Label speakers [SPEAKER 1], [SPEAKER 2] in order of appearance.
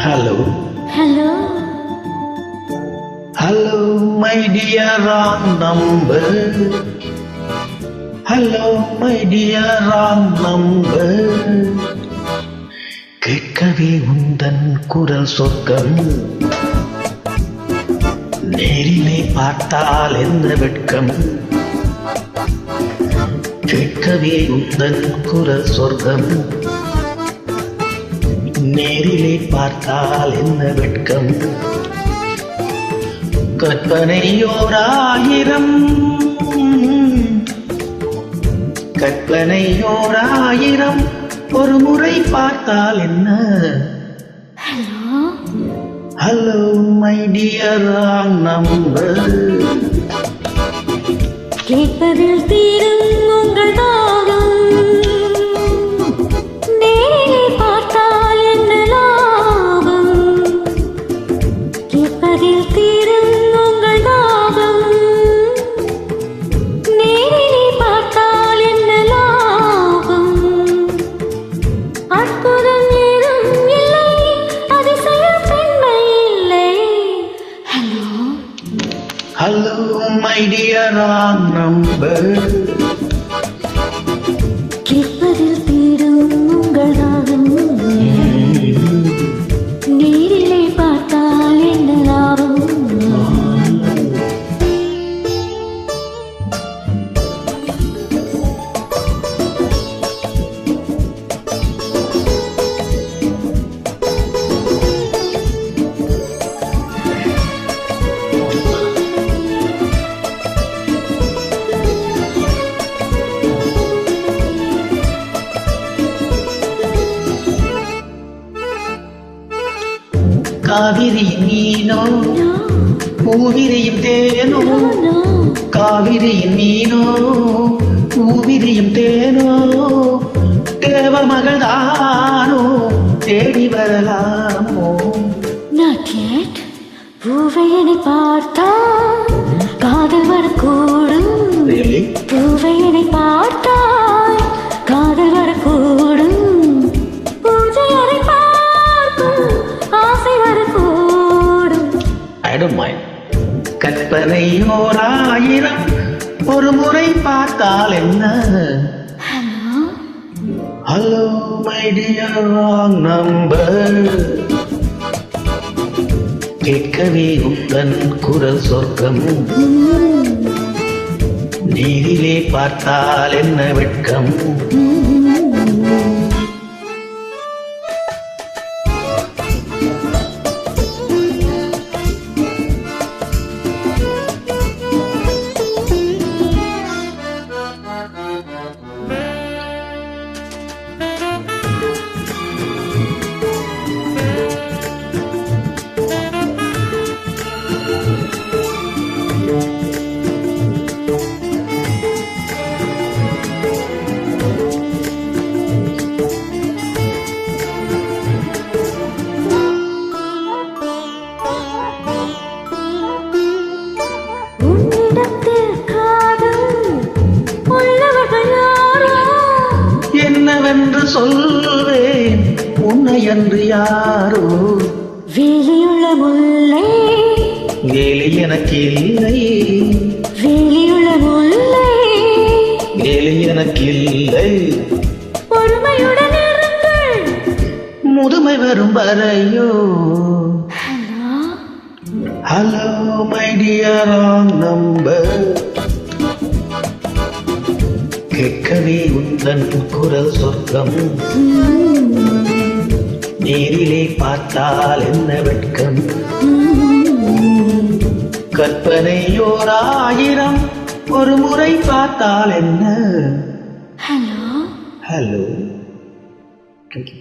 [SPEAKER 1] Hello.
[SPEAKER 2] Hello.
[SPEAKER 1] Hello, my dear wrong number. Hello, my dear wrong number. கேட்கவே உந்தன் குரல் சொர்க்கம். நேரிலே பார்த்தால் என்ன வெட்கம். கேட்கவே உந்தன் குரல் சொர்க்கம். நேரிலே பார்த்தால் என்ன வெட்கம். கற்பனையோராயிரம் கற்பனையோராயிரம் ஒரு முறை பார்த்தால் என்ன.
[SPEAKER 2] Hello.
[SPEAKER 1] Hello, my dear wrong number.
[SPEAKER 2] கேட்பதில் தீரும் உங்கள் தாகம். நேரிலே பார்த்தால் என்ன லாபம். கேட்பதில் தீரும் உங்கள் தாகம். நேரிலே பார்த்தால் என்ன லாபம். அற்புதம் ஏதும் இல்லை, அதிசயம் பெண்மை இல்லை. Hello.
[SPEAKER 1] Hello, my dear wrong number.
[SPEAKER 2] கேட்பதில் தீரும் உங்கள் தாகம். நேரிலே பார்த்தால் என்ன லாபம்.
[SPEAKER 1] காவிரியின் மீனோ பூவிரியும் தேனோ. காவிரியின் மீனோ பூவிரியும் தேனோ. தேவ மகள் தானோ தேடி வரலாமோ.
[SPEAKER 2] Not yet. பூவையனை பார்த்தால் காதல் வரக்கூடும்.
[SPEAKER 1] Really?
[SPEAKER 2] பூவையனை பார்த்தால் காதல் வரக்கூடும். பூஜையரை பார்க்கும் ஆசை வரக்கூடும்.
[SPEAKER 1] I don't mind. கற்பனை ஓராயிரம் ஒரு முறை பார்த்தால் என்ன.
[SPEAKER 2] Hello.
[SPEAKER 1] Hello, my dear wrong number. கேட்கவே உந்தன் குரல் சொர்க்கம். நேரிலே பார்த்தால் என்ன வெட்கம். என்னவென்று சொல்வேன் உன்னை அன்று யாரோ.
[SPEAKER 2] வேலியுள்ள முல்லை.
[SPEAKER 1] வேலி எனக்கு இல்லை.
[SPEAKER 2] வேலியுள்ள முல்லை.
[SPEAKER 1] வேலி எனக்கு இல்லை.
[SPEAKER 2] பொறுமையுடன் இருங்கள்.
[SPEAKER 1] முதுமை வரும் வரையோ.
[SPEAKER 2] Hello.
[SPEAKER 1] Hello, my dear wrong number. கேட்கவே உந்தன் குரல் சொர்க்கம். நேரிலே பார்த்தால் என்ன வெட்கம். கற்பனையோராயிரம் ஒரு முறை பார்த்தால் என்ன.
[SPEAKER 2] Hello.
[SPEAKER 1] Hello. Thank you.